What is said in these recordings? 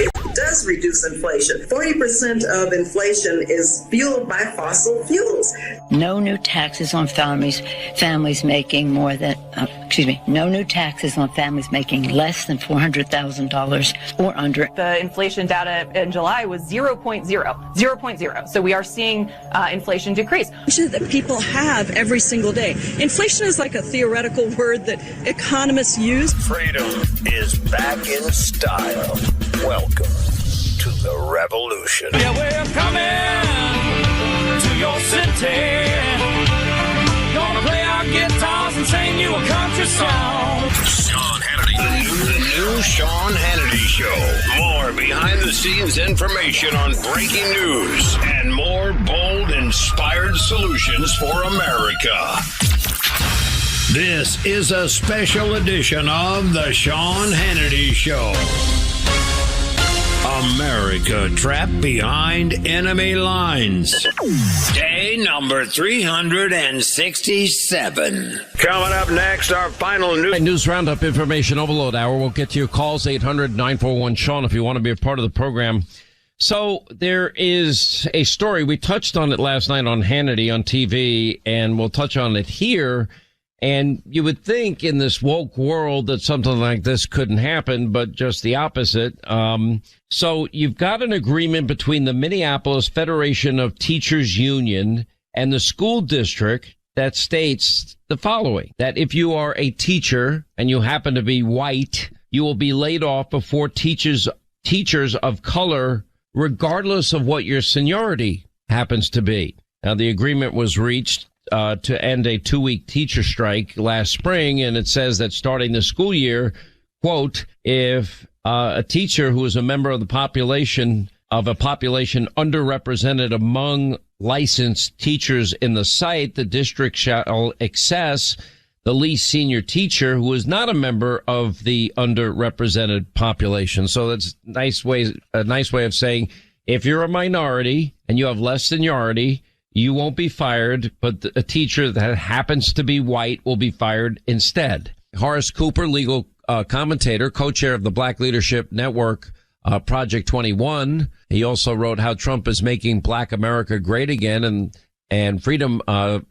It does reduce inflation. 40% of inflation is fueled by fossil fuels. No new taxes on families making more than, no new taxes on families making less than $400,000 or under. The inflation data in July was 0.0. So we are seeing inflation decrease. That people have every single day. Inflation is like a theoretical word that economists use. Freedom is back in style. Welcome to the revolution. Yeah, we're coming to your city. Gonna play our guitars and sing you a country song. Sean Hannity. The new Sean Hannity Show. More behind-the-scenes information on breaking news and more bold, inspired solutions for America. This is a special edition of the Sean Hannity Show. America trapped behind enemy lines. Day number 367. Coming up next, our final news roundup information overload hour. We'll get to your calls, 800-941-SEAN, if you want to be a part of the program. So there is a story. We touched on it last night on Hannity on TV, and we'll touch on it here. And you would think in this woke world that something like this couldn't happen, but just the opposite. So you've got an agreement between the Minneapolis Federation of Teachers Union and the school district that states the following, that if you are a teacher and you happen to be white, you will be laid off before teachers of color, regardless of what your seniority happens to be. Now, the agreement was reached to end a 2-week teacher strike last spring, and it says that starting the school year, quote, if a teacher who is a member of a population underrepresented among licensed teachers in the site, the district shall access the least senior teacher who is not a member of the underrepresented population. So that's a nice way of saying if you're a minority and you have less seniority, you won't be fired, but a teacher that happens to be white will be fired instead. Horace Cooper, legal commentator, co-chair of the Black Leadership Network, Project 21. He also wrote How Trump is Making Black America Great Again, and Freedom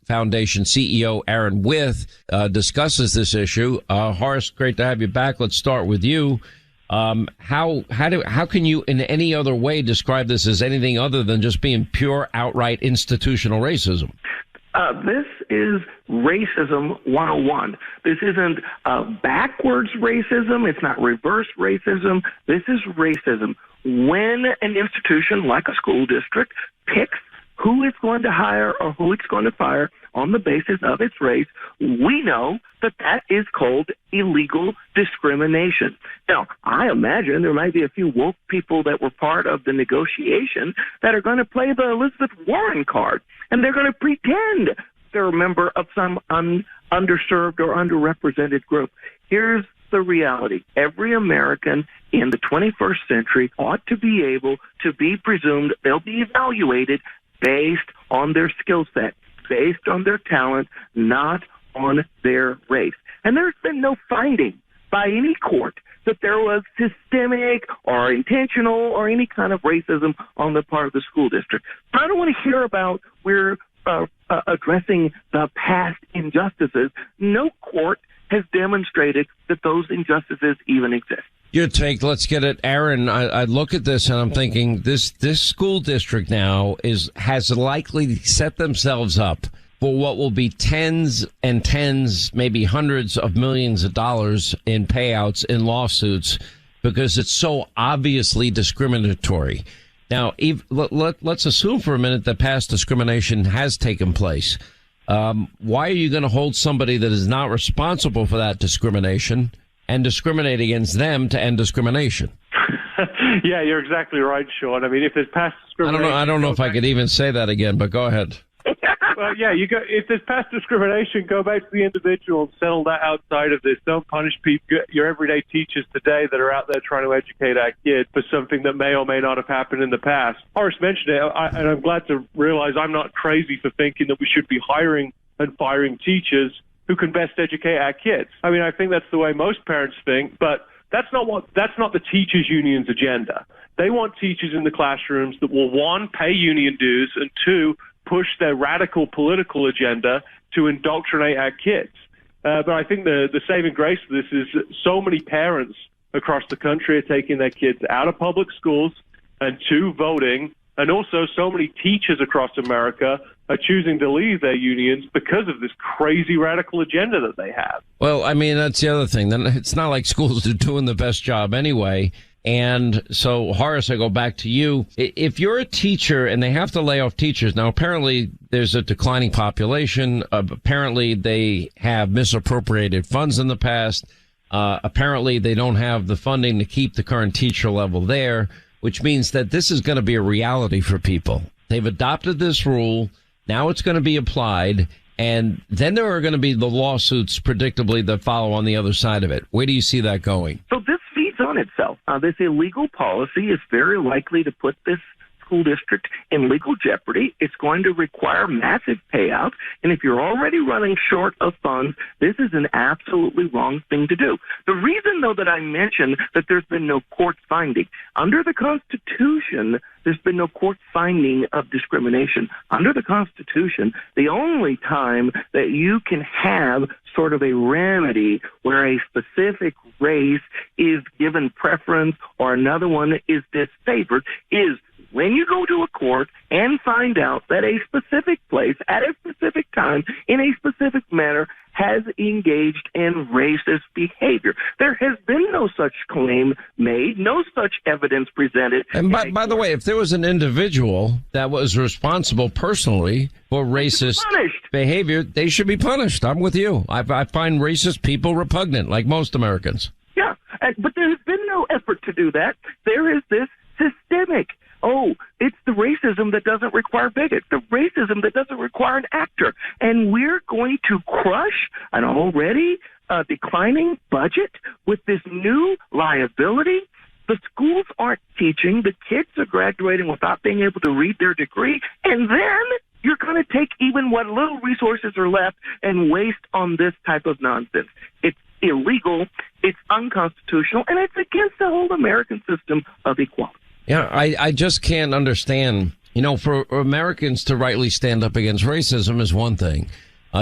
Foundation CEO Aaron With discusses this issue. Horace, great to have you back. Let's start with you. How can you in any other way describe this as anything other than just being pure, outright institutional racism? This is racism 101. This isn't backwards racism. It's not reverse racism. This is racism. When an institution like a school district picks who it's going to hire or who it's going to fire on the basis of its race, we know that that is called illegal discrimination. Now, I imagine there might be a few woke people that were part of the negotiation that are going to play the Elizabeth Warren card, and they're going to pretend they're a member of some underserved or underrepresented group. Here's the reality. Every American in the 21st century ought to be able to be presumed they'll be evaluated based on their skill set, based on their talent, not on their race. And there's been no finding by any court that there was systemic or intentional or any kind of racism on the part of the school district. I don't want to hear about we're addressing the past injustices. No court has demonstrated that those injustices even exist. Your take, let's get it. Aaron, I look at this and I'm thinking this school district now has likely set themselves up for what will be tens and tens, maybe hundreds of millions of dollars in payouts in lawsuits because it's so obviously discriminatory. Now, let's assume for a minute that past discrimination has taken place. Why are you going to hold somebody that is not responsible for that discrimination and discriminate against them to end discrimination? Yeah, you're exactly right, Sean. I mean, if there's past discrimination... I don't know if I could even say that again, but go ahead. Well, yeah, if there's past discrimination, go back to the individual and settle that outside of this. Don't punish people, your everyday teachers today that are out there trying to educate our kids for something that may or may not have happened in the past. Horace mentioned it, and I'm glad to realize I'm not crazy for thinking that we should be hiring and firing teachers who can best educate our kids. I mean, I think that's the way most parents think, but that's not the teachers' union's agenda. They want teachers in the classrooms that will, one, pay union dues, and two, push their radical political agenda to indoctrinate our kids. But I think the saving grace of this is so many parents across the country are taking their kids out of public schools and to voting, and also so many teachers across America are choosing to leave their unions because of this crazy radical agenda that they have. Well, I mean, that's the other thing. Then it's not like schools are doing the best job anyway. And so, Horace, I go back to you. If you're a teacher and they have to lay off teachers, now apparently there's a declining population. Apparently they have misappropriated funds in the past. Apparently they don't have the funding to keep the current teacher level there, which means that this is going to be a reality for people. They've adopted this rule. Now it's going to be applied. And then there are going to be the lawsuits, predictably, that follow on the other side of it. Where do you see that going? So this feeds on itself. This illegal policy is very likely to put this school district in legal jeopardy. It's going to require massive payouts. And if you're already running short of funds, this is an absolutely wrong thing to do. The reason, though, that I mentioned that there's been no court finding, under the Constitution, there's been no court finding of discrimination. Under the Constitution, the only time that you can have sort of a remedy where a specific race is given preference or another one is disfavored is when you go to a court and find out that a specific place at a specific time in a specific manner has engaged in racist behavior. There has been no such claim made, no such evidence presented. And by the way, if there was an individual that was responsible personally for racist behavior, they should be punished. I'm with you. I find racist people repugnant, like most Americans. Yeah, but there has been no effort to do that. There is this systemic, it's the racism that doesn't require bigots, the racism that doesn't require an actor. And we're going to crush an already declining budget with this new liability. The schools aren't teaching. The kids are graduating without being able to read their degree. And then you're going to take even what little resources are left and waste on this type of nonsense. It's illegal, it's unconstitutional, and it's against the whole American system of equality. Yeah, I just can't understand. You know, for Americans to rightly stand up against racism is one thing.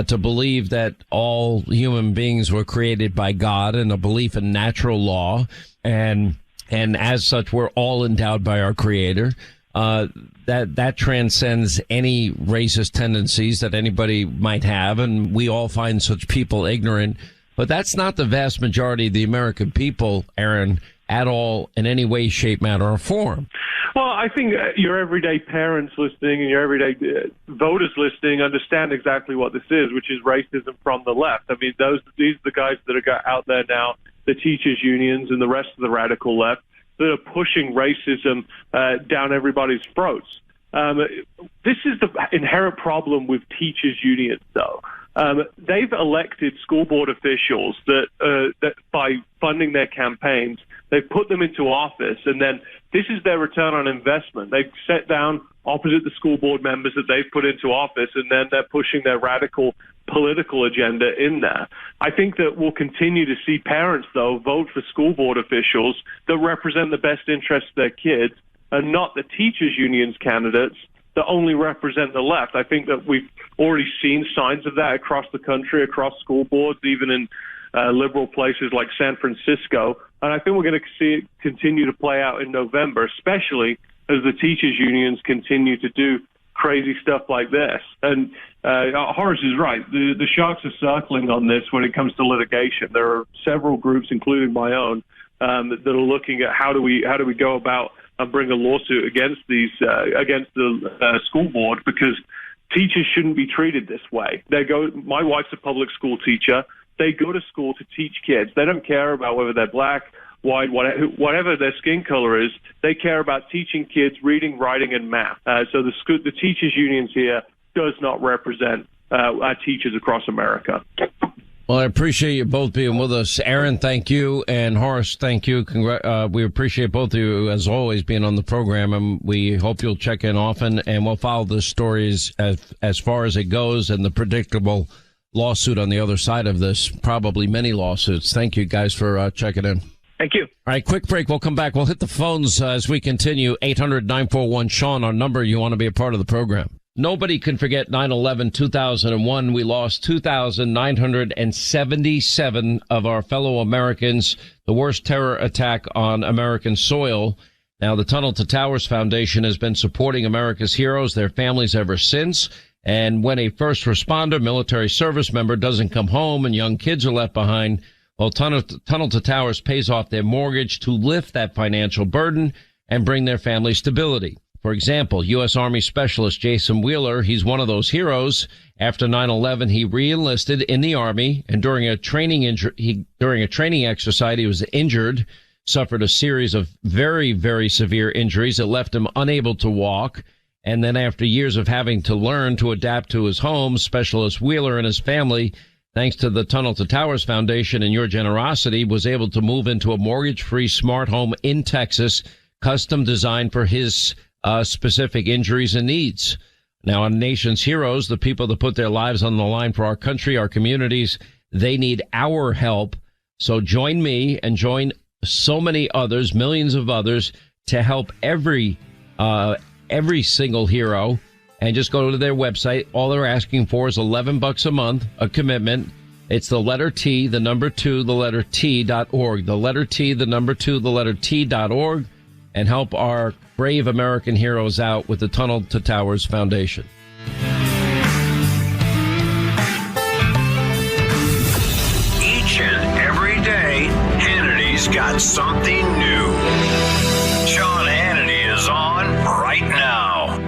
To believe that all human beings were created by God and a belief in natural law, and as such, we're all endowed by our Creator. That transcends any racist tendencies that anybody might have, and we all find such people ignorant. But that's not the vast majority of the American people, Aaron, at all, in any way, shape, matter, or form. Well, I think your everyday parents listening and your everyday voters listening understand exactly what this is, which is racism from the left. I mean, these are the guys that are out there now, the teachers' unions and the rest of the radical left, that are pushing racism down everybody's throats. This is the inherent problem with teachers' unions, though. They've elected school board officials that by funding their campaigns, they've put them into office, and then this is their return on investment. They've sat down opposite the school board members that they've put into office, and then they're pushing their radical political agenda in there. I think that we'll continue to see parents, though, vote for school board officials that represent the best interests of their kids and not the teachers' unions candidates that only represent the left. I think that we've already seen signs of that across the country, across school boards, even in liberal places like San Francisco. And I think we're going to see it continue to play out in November, especially as the teachers' unions continue to do crazy stuff like this. And Horace is right. The sharks are circling on this when it comes to litigation. There are several groups, including my own, that are looking at how do we go about and bring a lawsuit against these against the school board, because teachers shouldn't be treated this way. My wife's a public school teacher. They go to school to teach kids. They don't care about whether they're black, white, whatever their skin color is. They care about teaching kids reading, writing, and math. So the teachers' unions here does not represent our teachers across America. Well, I appreciate you both being with us. Aaron, thank you. And Horace, thank you. We appreciate both of you, as always, being on the program. And we hope you'll check in often. And we'll follow the stories as far as it goes, and the predictable lawsuit on the other side of this, probably many lawsuits. Thank you guys for checking in. Thank you. All right, quick break. We'll come back. We'll hit the phones as we continue. 800-941-SEAN, our number. You want to be a part of the program. Nobody can forget 9/11/2001. We lost 2,977 of our fellow Americans, the worst terror attack on American soil. Now, the Tunnel to Towers Foundation has been supporting America's heroes, their families ever since. And when a first responder, military service member doesn't come home and young kids are left behind, well, Tunnel to Towers pays off their mortgage to lift that financial burden and bring their family stability. For example, U.S. Army Specialist Jason Wheeler, he's one of those heroes. After 9/11, he re-enlisted in the Army, and during a training exercise, he was injured, suffered a series of very, very severe injuries that left him unable to walk. And then after years of having to learn to adapt to his home, Specialist Wheeler and his family, thanks to the Tunnel to Towers Foundation and your generosity, was able to move into a mortgage-free smart home in Texas, custom designed for his specific injuries and needs. Now, our nation's heroes, the people that put their lives on the line for our country, our communities, they need our help. So join me and join so many others, millions of others, to help every single hero. And just go to their website. All they're asking for is $11 a month, a commitment. It's the letter T, the number 2, the letter T.org. The letter T, the number 2, the letter T.org. And help our brave American heroes out with the Tunnel to Towers Foundation. Each and every day, Hannity's got something new. Sean Hannity is on right now.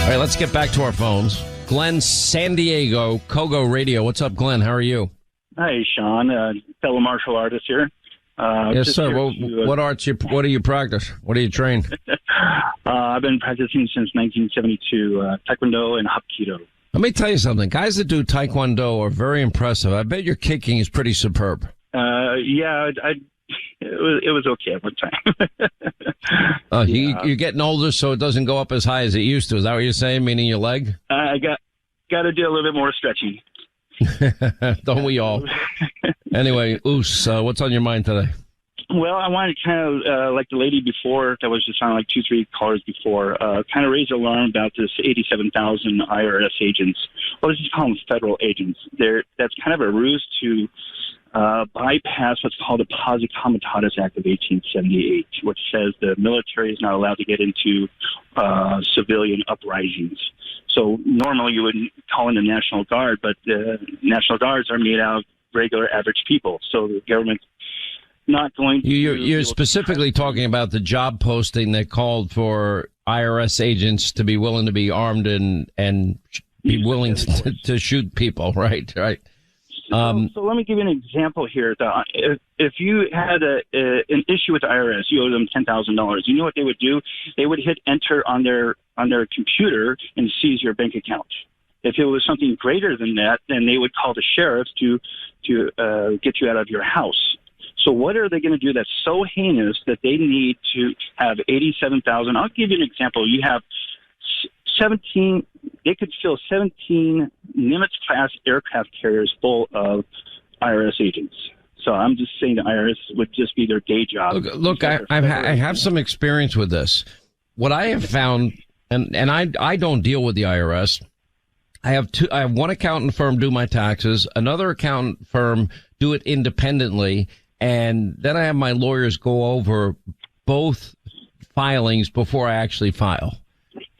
All right, let's get back to our phones. Glenn, San Diego, Kogo Radio. What's up, Glenn? How are you? Hi, Sean, fellow martial artist here. Yes, sir. Well, what do you practice? What do you train? I've been practicing since 1972, Taekwondo and Hapkido. Let me tell you something. Guys that do Taekwondo are very impressive. I bet your kicking is pretty superb. Yeah, it was okay at one time. You're getting older, so it doesn't go up as high as it used to. Is that what you're saying, meaning your leg? I got to do a little bit more stretching. Don't we all? Anyway, Oos, what's on your mind today? Well, I wanted to kind of, like the lady before that was just on like 2-3 cars before, kind of raise alarm about this 87,000 IRS agents. Well, let's just call them federal agents. That's kind of a ruse to bypass what's called the Posse Comitatus Act of 1878, which says the military is not allowed to get into civilian uprisings. So normally you would call in the National Guard, but the National Guards are made out of regular average people. So the government's not going to... You're specifically talking about the job posting that called for IRS agents to be willing to be armed and be willing to shoot people, right? Right. So let me give you an example here. If you had an issue with the IRS, you owe them $10,000. You know what they would do? They would hit enter on their computer and seize your bank account. If it was something greater than that, then they would call the sheriff to get you out of your house. So what are they going to do that's so heinous that they need to have 87,000? I'll give you an example. You have 17, they could fill 17 Nimitz-class aircraft carriers full of IRS agents. So I'm just saying the IRS would just be their day job. Look, I have some experience with this. What I have found, and I don't deal with the IRS. I have one accountant firm do my taxes, another accountant firm do it independently, and then I have my lawyers go over both filings before I actually file.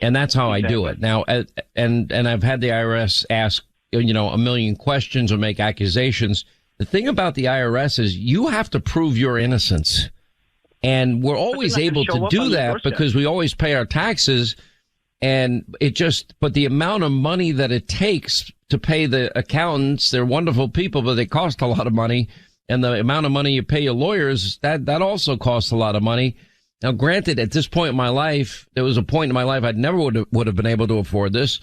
And that's how I do it. Now, and I've had the IRS ask, a million questions or make accusations. The thing about the IRS is you have to prove your innocence. And we're always able to do that because we always pay our taxes. And but the amount of money that it takes to pay the accountants, they're wonderful people, but they cost a lot of money. And the amount of money you pay your lawyers, that also costs a lot of money. Now, granted, at this point in my life, there was a point in my life I'd never would have been able to afford this.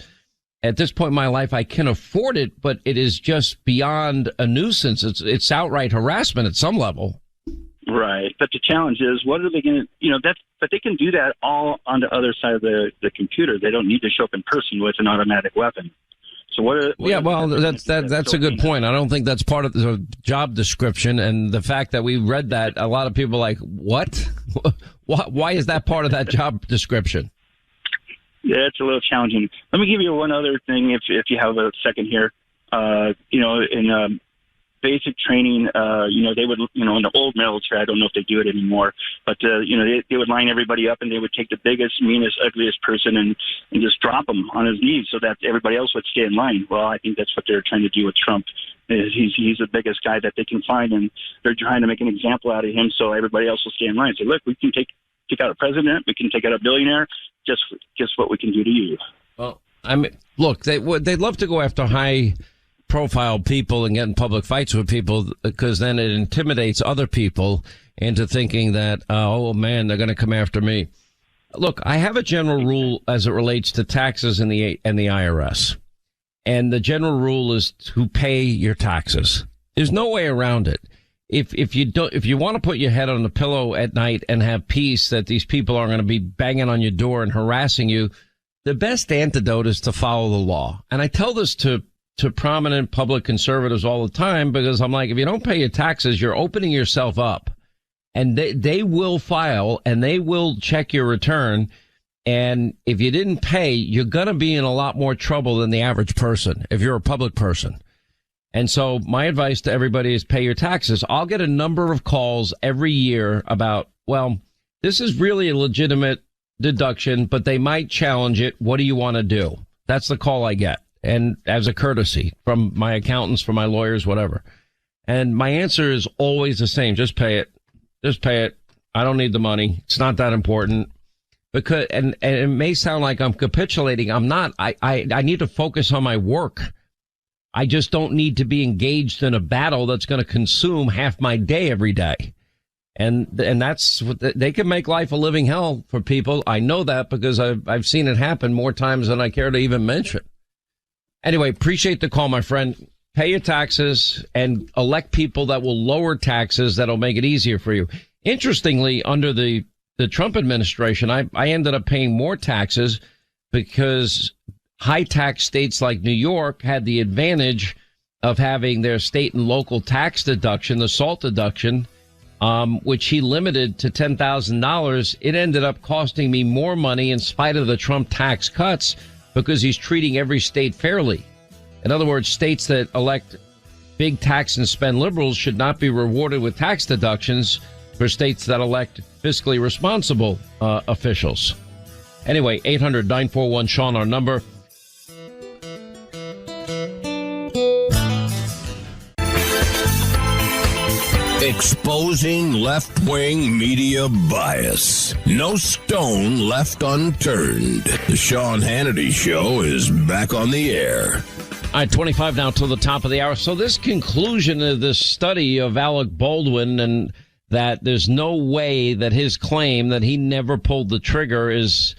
At this point in my life, I can afford it, but it is just beyond a nuisance. It's outright harassment at some level. Right. But the challenge is, what are they going to, but they can do that all on the other side of the computer. They don't need to show up in person with an automatic weapon. So that's a good point. I don't think that's part of the job description, and the fact that we read that, a lot of people are like, what? Why is that part of that job description? Yeah, it's a little challenging. Let me give you one other thing, if you have a second here. In basic training, they would, in the old military, I don't know if they do it anymore, but, they would line everybody up and they would take the biggest, meanest, ugliest person and just drop him on his knees so that everybody else would stay in line. Well, I think that's what they're trying to do with Trump. He's the biggest guy that they can find, and they're trying to make an example out of him so everybody else will stay in line. Say, look, we can take out a president, we can take out a billionaire, just what we can do to you. Well, I mean, look, they'd love to go after high-profile people and get in public fights with people because then it intimidates other people into thinking that, oh, man, they're going to come after me. Look, I have a general rule as it relates to taxes and the IRS. And the general rule is to pay your taxes. There's no way around it. If you want to put your head on the pillow at night and have peace that these people are going to be banging on your door and harassing you, the best antidote is to follow the law. And I tell this to prominent public conservatives all the time because I'm like, if you don't pay your taxes, you're opening yourself up. And they will file and they will check your return. And if you didn't pay, you're going to be in a lot more trouble than the average person if you're a public person. And so my advice to everybody is pay your taxes. I'll get a number of calls every year about, well, this is really a legitimate deduction, but they might challenge it. What do you want to do? That's the call I get. And as a courtesy from my accountants, from my lawyers, whatever. And my answer is always the same. Just pay it. Just pay it. I don't need the money. It's not that important. Because, and it may sound like I'm capitulating. I'm not. I need to focus on my work. I just don't need to be engaged in a battle that's going to consume half my day every day. And that's what they can make life a living hell for people. I know that because I've seen it happen more times than I care to even mention. Anyway, appreciate the call, my friend. Pay your taxes and elect people that will lower taxes that'll make it easier for you. Interestingly, under the Trump administration, I ended up paying more taxes because high tax states like New York had the advantage of having their state and local tax deduction, the SALT deduction, which he limited to $10,000. It ended up costing me more money in spite of the Trump tax cuts because he's treating every state fairly. In other words, states that elect big tax and spend liberals should not be rewarded with tax deductions for states that elect fiscally responsible officials. Anyway, 800-941-SEAN, our number. Exposing left-wing media bias. No stone left unturned. The Sean Hannity Show is back on the air. All right, 25 now till the top of the hour. So this conclusion of this study of Alec Baldwin and that there's no way that his claim that he never pulled the trigger is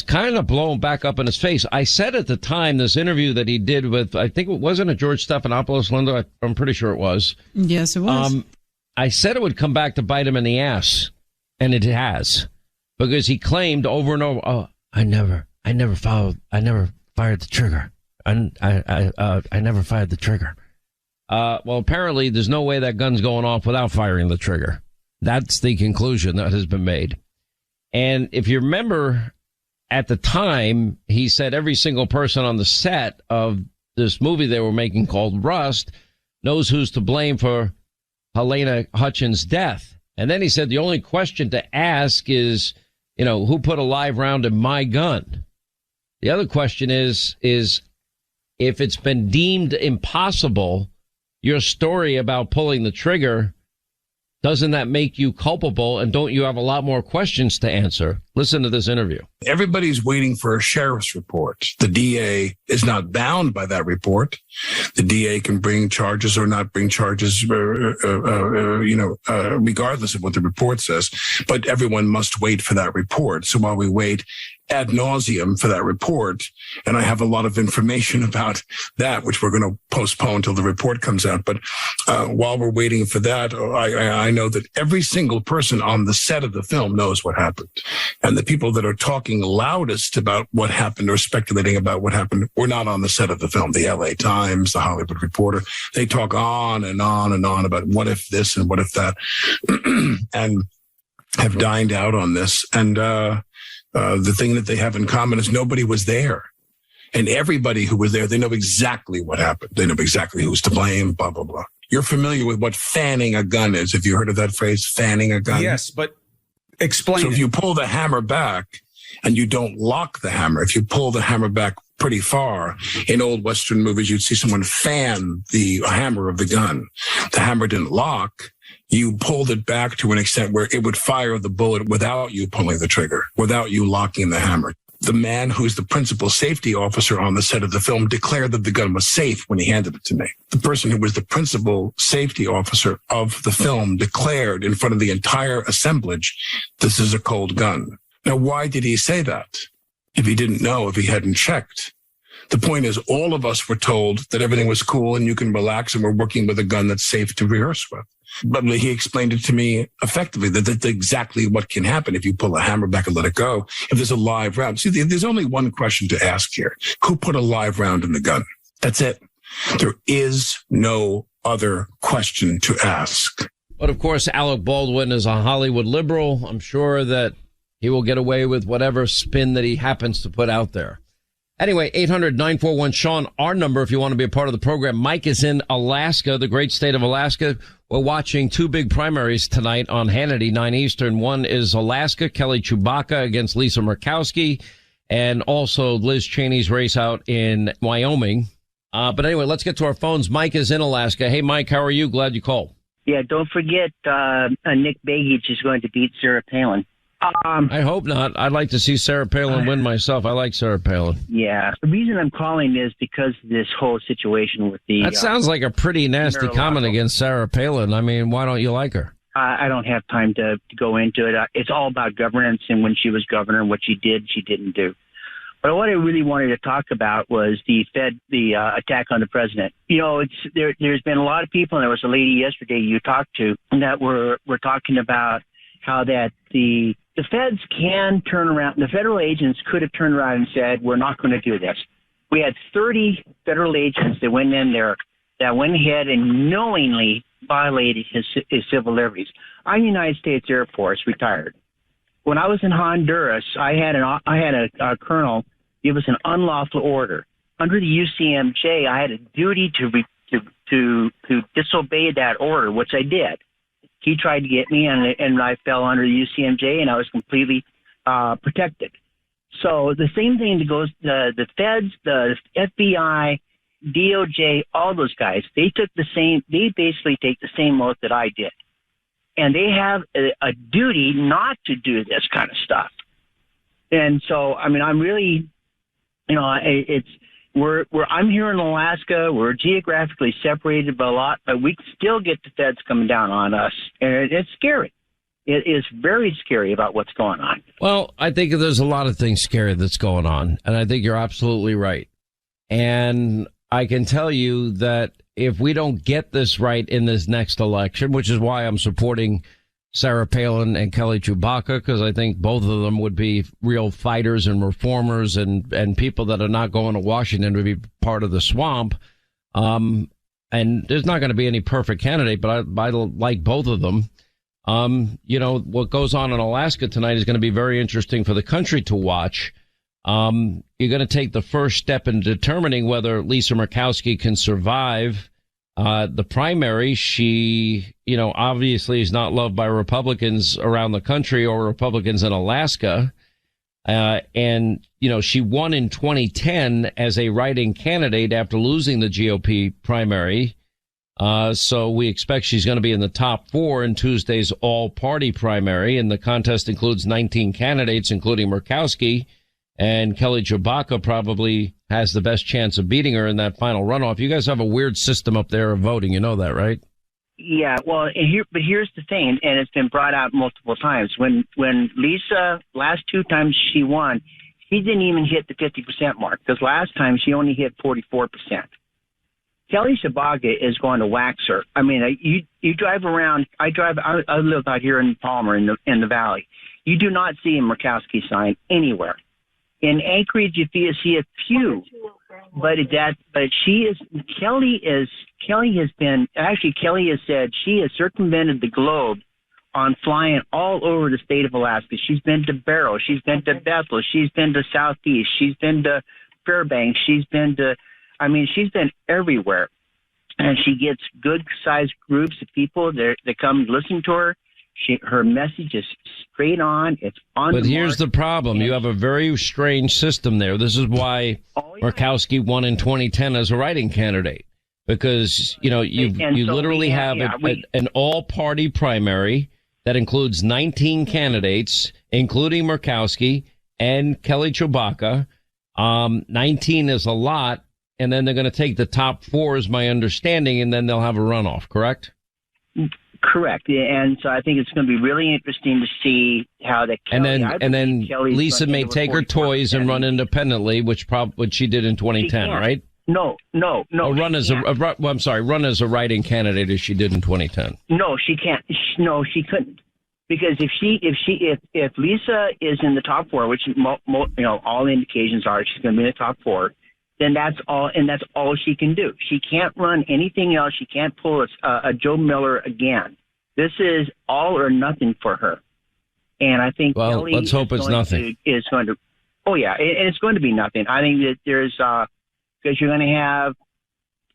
kind of blown back up in his face. I said at the time, this interview that he did with, I think it wasn't a George Stephanopoulos, Linda. I'm pretty sure it was. Yes, it was. I said it would come back to bite him in the ass, and it has, because he claimed over and over, "Oh, I never fired the trigger. I never fired the trigger." Well, apparently there's no way that gun's going off without firing the trigger. That's the conclusion that has been made. And if you remember, at the time, he said every single person on the set of this movie they were making called Rust knows who's to blame for Helena Hutchins' death. And then he said the only question to ask is, who put a live round in my gun? The other question is if it's been deemed impossible, your story about pulling the trigger, doesn't that make you culpable? And don't you have a lot more questions to answer? Listen to this interview. Everybody's waiting for a sheriff's report. The DA is not bound by that report. The DA can bring charges or not bring charges, regardless of what the report says. But everyone must wait for that report. So while we wait, ad nauseum for that report. And I have a lot of information about that, which we're going to postpone until the report comes out. But while we're waiting for that, I know that every single person on the set of the film knows what happened. And the people that are talking loudest about what happened or speculating about what happened were not on the set of the film. The LA Times, the Hollywood Reporter, they talk on and on and on about what if this and what if that, and have dined out on this. And the thing that they have in common is nobody was there. And everybody who was there, they know exactly what happened. They know exactly who's to blame, blah, blah, blah. You're familiar with what fanning a gun is. Have you heard of that phrase, fanning a gun? Yes, but explain. So if you pull the hammer back and you don't lock the hammer, if you pull the hammer back pretty far, in old Western movies, you'd see someone fan the hammer of the gun. The hammer didn't lock. You pulled it back to an extent where it would fire the bullet without you pulling the trigger, without you locking the hammer. The man who's the principal safety officer on the set of the film declared that the gun was safe when he handed it to me. The person who was the principal safety officer of the film declared in front of the entire assemblage, this is a cold gun. Now, why did he say that? If he didn't know, if he hadn't checked. The point is, all of us were told that everything was cool and you can relax and we're working with a gun that's safe to rehearse with. But he explained it to me effectively, that that's exactly what can happen if you pull a hammer back and let it go. If there's a live round. See, there's only one question to ask here. Who put a live round in the gun? That's it. There is no other question to ask. But of course, Alec Baldwin is a Hollywood liberal. I'm sure that he will get away with whatever spin that he happens to put out there. Anyway, 800-941-SEAN, our number if you want to be a part of the program. Mike is in Alaska, the great state of Alaska. We're watching two big primaries tonight on Hannity, 9 Eastern. One is Alaska, Kelly Chewbacca against Lisa Murkowski, and also Liz Cheney's race out in Wyoming. But anyway, let's get to our phones. Mike is in Alaska. Hey, Mike, how are you? Glad you called. Yeah, don't forget Nick Begich is going to beat Sarah Palin. I hope not. I'd like to see Sarah Palin win myself. I like Sarah Palin. Yeah. The reason I'm calling is because of this whole situation with the... That sounds like a pretty nasty comment against Sarah Palin. I mean, why don't you like her? I don't have time to go into it. It's all about governance and when she was governor and what she did, she didn't do. But what I really wanted to talk about was the attack on the president. You know, there's been a lot of people, and there was a lady yesterday you talked to that were talking about how that the feds can turn around. The federal agents could have turned around and said, we're not going to do this. We had 30 federal agents that went in there that went ahead and knowingly violated his civil liberties. Our United States Air Force retired. When I was in Honduras, I had a colonel give us an unlawful order. Under the UCMJ, I had a duty to disobey that order, which I did. He tried to get me, and I fell under the UCMJ, and I was completely protected. So the same thing goes the feds, the FBI, DOJ, all those guys. They basically take the same oath that I did, and they have a duty not to do this kind of stuff. And so, I mean, I'm really, you know, I'm here in Alaska. We're geographically separated by a lot, but we still get the feds coming down on us, and it's scary. It is very scary about what's going on. Well, I think there's a lot of things scary that's going on, and I think you're absolutely right. And I can tell you that if we don't get this right in this next election, which is why I'm supporting Sarah Palin and Kelly Chewbacca, because I think both of them would be real fighters and reformers and people that are not going to Washington to be part of the swamp. And there's not going to be any perfect candidate, but I like both of them. You know, what goes on in Alaska tonight is going to be very interesting for the country to watch. You're going to take the first step in determining whether Lisa Murkowski can survive the primary. She, you know, obviously is not loved by Republicans around the country or Republicans in Alaska. And, you know, she won in 2010 as a write-in candidate after losing the GOP primary. So we expect she's going to be in the top 4 in Tuesday's all-party primary. And the contest includes 19 candidates, including Murkowski. And Kelly Chewbacca probably has the best chance of beating her in that final runoff. You guys have a weird system up there of voting. You know that, right? Yeah, well, but here's the thing, and it's been brought out multiple times. When Lisa, last 2 times she won, She didn't even hit the 50% mark because last time she only hit 44%. Kelly Tshibaka is going to wax her. I mean, you drive around. I live out here in Palmer in the valley. You do not see a Murkowski sign anywhere. In Anchorage, you see a few, but Kelly has said she has circumvented the globe on flying all over the state of Alaska. She's been to Barrow. She's been to Bethel. She's been to Southeast. She's been to Fairbanks. She's been everywhere. And she gets good-sized groups of people that come listen to her. Her message is straight on. It's on. But here's the problem. You have a very strange system there. This is why Murkowski won in 2010 as a write-in candidate. Because, you literally have an all-party primary that includes 19 candidates, including Murkowski and Kelly Tshibaka. 19 is a lot, and then they're going to take the top 4 is my understanding, and then they'll have a runoff, correct? Correct. And so I think it's going to be really interesting to see how that Kelly, and then Lisa may take her toys and run independently, which she did in 2010, right? No. Run as a write-in candidate as she did in 2010. No, she can't. No, she couldn't. Because if Lisa is in the top 4, which all indications are she's going to be in the top 4, then that's all she can do. She can't run anything else. She can't pull a Joe Miller again. This is all or nothing for her. And I think Kelly let's hope it's nothing. Oh yeah, and it's going to be nothing. I think that there's because you're going to have,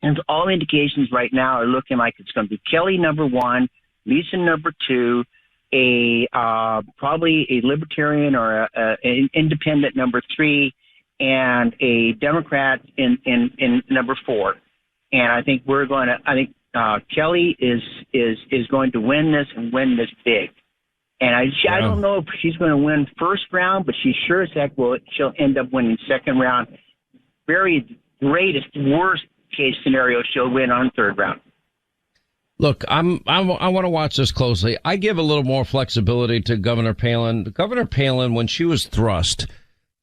and all indications right now are looking like it's going to be Kelly number 1, Lisa number 2, probably a libertarian or an independent number 3, and a Democrat in number 4. And I think Kelly is going to win this and win this big. And I don't know if she's going to win first round, but she sure as heck she'll end up winning second round. Very greatest worst case scenario, she'll win on third round. Look, I want to watch this closely. I give a little more flexibility to Governor Palin. Governor Palin, when she was thrust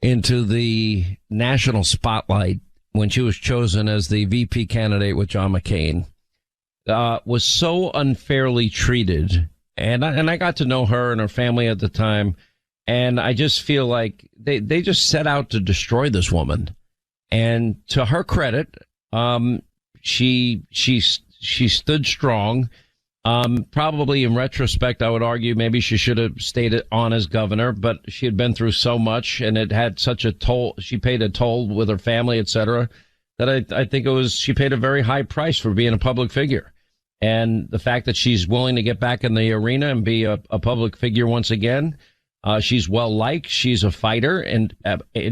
into the national spotlight, when she was chosen as the VP candidate with John McCain, was so unfairly treated. And I got to know her and her family at the time. And I just feel like they just set out to destroy this woman. And to her credit, she stood strong. Probably in retrospect, I would argue maybe she should have stayed on as governor, but she had been through so much and it had such a toll. She paid a toll with her family, et cetera, that I think she paid a very high price for being a public figure. And the fact that she's willing to get back in the arena and be a public figure once again, she's well liked. She's a fighter in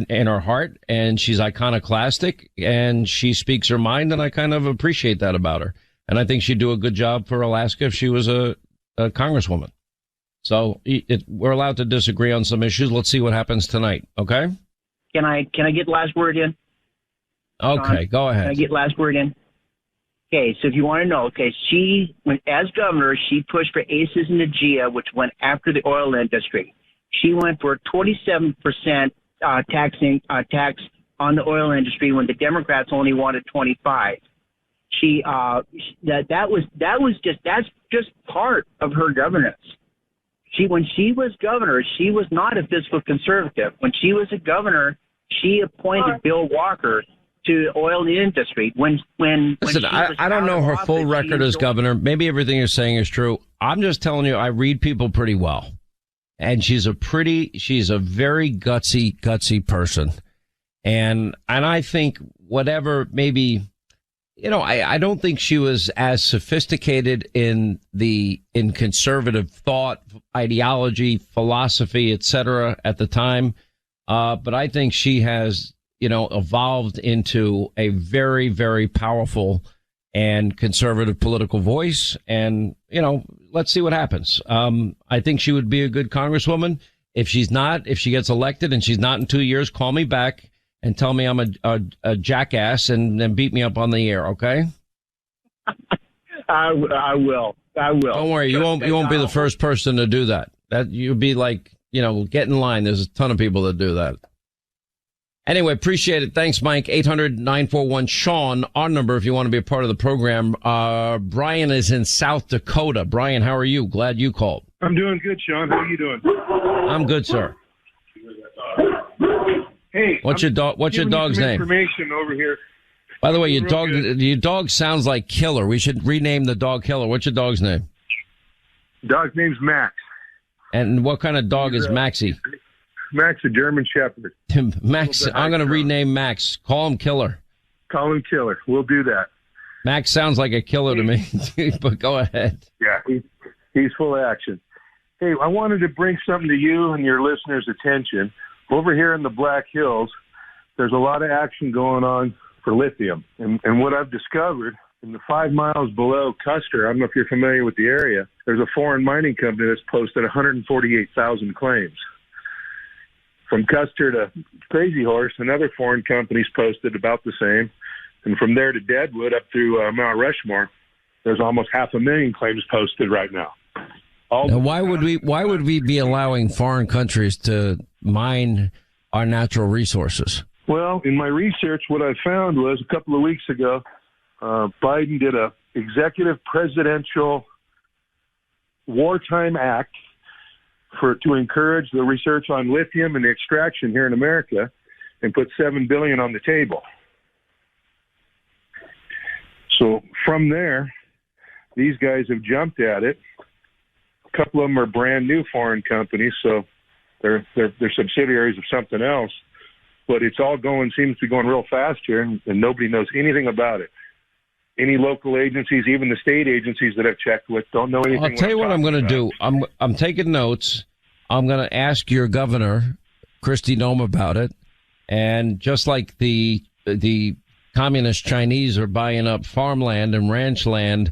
her heart, and she's iconoclastic, and she speaks her mind, and I kind of appreciate that about her. And I think she'd do a good job for Alaska if she was a congresswoman. So we're allowed to disagree on some issues. Let's see what happens tonight. Okay? Can I get last word in? Okay, go ahead. Can I get last word in? Okay, so if you want to know, as governor, she pushed for ACES and AGEA, which went after the oil industry. She went for 27% tax on the oil industry when the Democrats only wanted 25. That's just part of her governance. When she was governor, she was not a fiscal conservative. When she was a governor, she appointed Bill Walker to the oil industry. Listen, I don't know her full record as governor. Maybe everything you're saying is true. I'm just telling you, I read people pretty well. And she's a very gutsy person. And I think whatever maybe, I don't think she was as sophisticated in conservative thought, ideology, philosophy, et cetera, at the time. But I think she has, evolved into a very, very powerful and conservative political voice. And, let's see what happens. I think she would be a good congresswoman. If she gets elected and she's not in 2 years, call me back and tell me I'm a jackass and then beat me up on the air. Okay. I will. Don't worry. You won't be the first person to do that. That you'll be like, get in line. There's a ton of people that do that. Anyway, appreciate it. Thanks, Mike. 800-941-SEAN, our number if you want to be a part of the program. Brian is in South Dakota. Brian, how are you? Glad you called. I'm doing good, Sean. How are you doing? I'm good, sir. Hey, what's your dog's name? Information over here. By the way, your dog sounds like Killer. We should rename the dog Killer. What's your dog's name? Dog's name's Max. And what kind of dog is Maxie? Max, a German Shepherd. Max, I'm going to rename Max. Call him Killer. Call him Killer. We'll do that. Max sounds like a killer to me, but go ahead. Yeah, he's full of action. Hey, I wanted to bring something to you and your listeners' attention. Over here in the Black Hills, there's a lot of action going on for lithium. And what I've discovered, in the 5 miles below Custer, I don't know if you're familiar with the area, there's a foreign mining company that's posted 148,000 claims. From Custer to Crazy Horse, another foreign company's posted about the same. And from there to Deadwood up through Mount Rushmore, there's almost 500,000 claims posted right now. Now, why would we be allowing foreign countries to mine our natural resources? Well, in my research, what I found was a couple of weeks ago, Biden did a executive presidential wartime act to encourage the research on lithium and the extraction here in America, and put $7 billion on the table. So from there, these guys have jumped at it. A couple of them are brand new foreign companies, so they're subsidiaries of something else. But it's all seems to be going real fast here, and nobody knows anything about it. Any local agencies, even the state agencies that I've checked with, don't know anything. I'll tell you what I'm going to do. I'm taking notes. I'm going to ask your governor, Kristi Noem, about it. And just like the communist Chinese are buying up farmland and ranch land,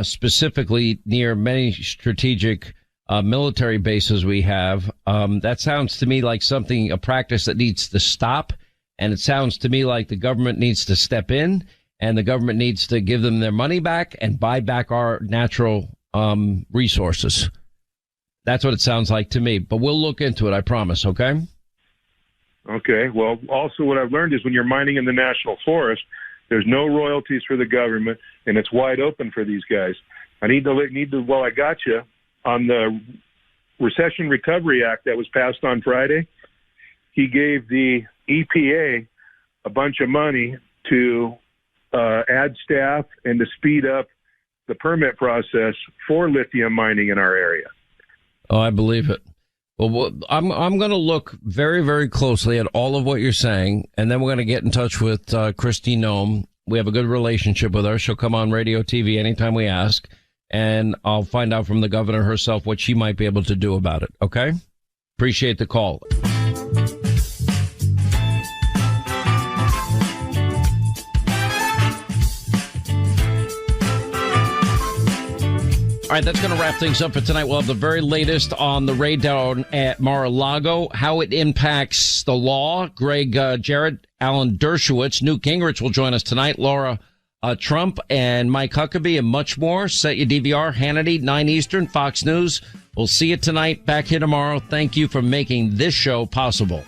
specifically near many strategic military bases we have, that sounds to me like a practice that needs to stop. And it sounds to me like the government needs to step in, and the government needs to give them their money back and buy back our natural resources. That's what it sounds like to me. But we'll look into it, I promise, okay? Okay. Well, also what I've learned is when you're mining in the national forest, there's no royalties for the government, and it's wide open for these guys. I need to while I got you, on the Recession Recovery Act that was passed on Friday, he gave the EPA a bunch of money to add staff and to speed up the permit process for lithium mining in our area. Oh, I believe it. Well, I'm going to look very, very closely at all of what you're saying, and then we're going to get in touch with Kristi Noem. We have a good relationship with her. She'll come on radio, TV anytime we ask, and I'll find out from the governor herself what she might be able to do about it. Okay? Appreciate the call. All right, that's going to wrap things up for tonight. We'll have the very latest on the raid down at Mar-a-Lago, how it impacts the law. Greg Jarrett, Alan Dershowitz, Newt Gingrich will join us tonight, Laura Trump, and Mike Huckabee, and much more. Set your DVR, Hannity, 9 Eastern, Fox News. We'll see you tonight, back here tomorrow. Thank you for making this show possible.